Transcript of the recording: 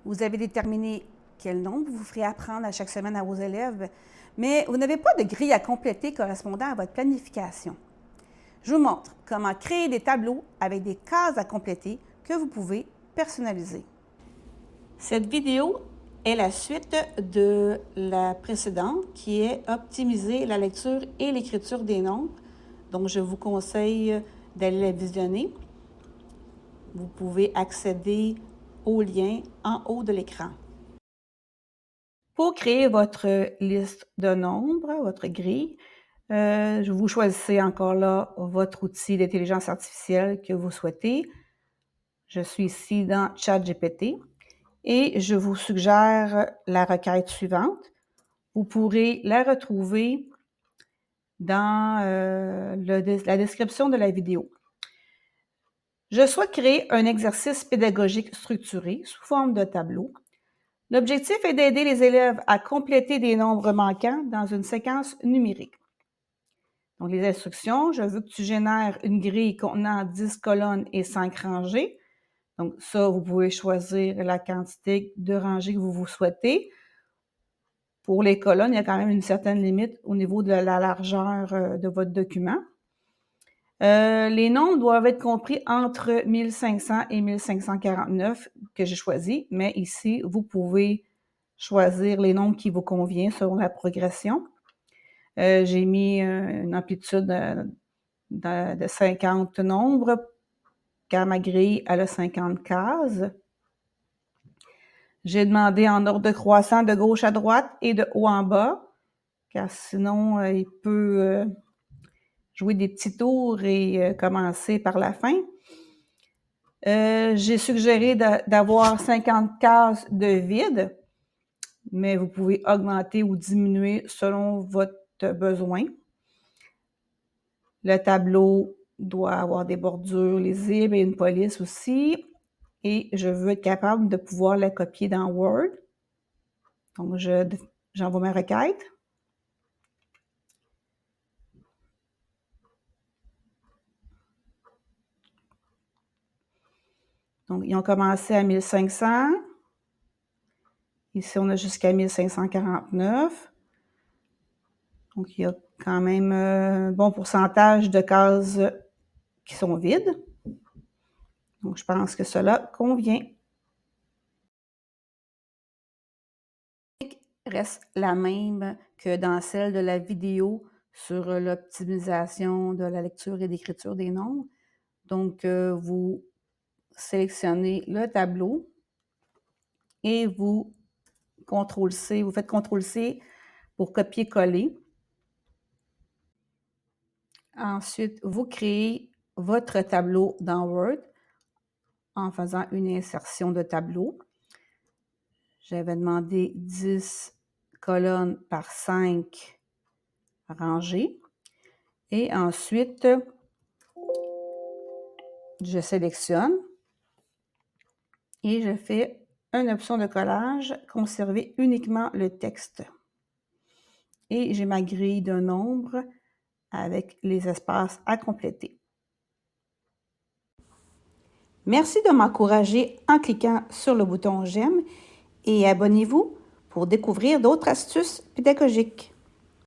Vous avez déterminé quel nombre vous ferez apprendre à chaque semaine à vos élèves, mais vous n'avez pas de grille à compléter correspondant à votre planification. Je vous montre comment créer des tableaux avec des cases à compléter que vous pouvez personnaliser. Cette vidéo est la suite de la précédente qui est optimiser la lecture et l'écriture des nombres. Donc, je vous conseille d'aller la visionner. Vous pouvez accéder au lien en haut de l'écran. Pour créer votre liste de nombres, votre grille, vous choisissez encore là votre outil d'intelligence artificielle que vous souhaitez. Je suis ici dans ChatGPT et je vous suggère la requête suivante. Vous pourrez la retrouver dans la description de la vidéo. Je souhaite créer un exercice pédagogique structuré sous forme de tableau. L'objectif est d'aider les élèves à compléter des nombres manquants dans une séquence numérique. Donc, les instructions, je veux que tu génères une grille contenant 10 colonnes et 5 rangées. Donc, ça, vous pouvez choisir la quantité de rangées que vous souhaitez. Pour les colonnes, il y a quand même une certaine limite au niveau de la largeur de votre document. Les nombres doivent être compris entre 1500 et 1549 que j'ai choisi, mais ici, vous pouvez choisir les nombres qui vous conviennent selon la progression. J'ai mis une amplitude de 50 nombres, car ma grille, elle a 50 cases. J'ai demandé en ordre croissant de gauche à droite et de haut en bas, car sinon, il peut jouer des petits tours et commencer par la fin. J'ai suggéré d'avoir 50 cases de vide, mais vous pouvez augmenter ou diminuer selon votre besoin. Le tableau doit avoir des bordures lisibles et une police aussi. Et je veux être capable de pouvoir la copier dans Word. Donc, j'envoie ma requête. Donc, ils ont commencé à 1500. Ici, on a jusqu'à 1549. Donc, il y a quand même un bon pourcentage de cases qui sont vides. Donc, je pense que cela convient. Reste la même que dans celle de la vidéo sur l'optimisation de la lecture et d'écriture des nombres. Donc, vous sélectionnez le tableau et vous CTRL-C, vous faites CTRL-C pour copier-coller. Ensuite, vous créez votre tableau dans Word en faisant une insertion de tableau. J'avais demandé 10 colonnes par 5 rangées. Et ensuite, je sélectionne et je fais une option de collage, conserver uniquement le texte. Et j'ai ma grille de nombres avec les espaces à compléter. Merci de m'encourager en cliquant sur le bouton j'aime et abonnez-vous pour découvrir d'autres astuces pédagogiques.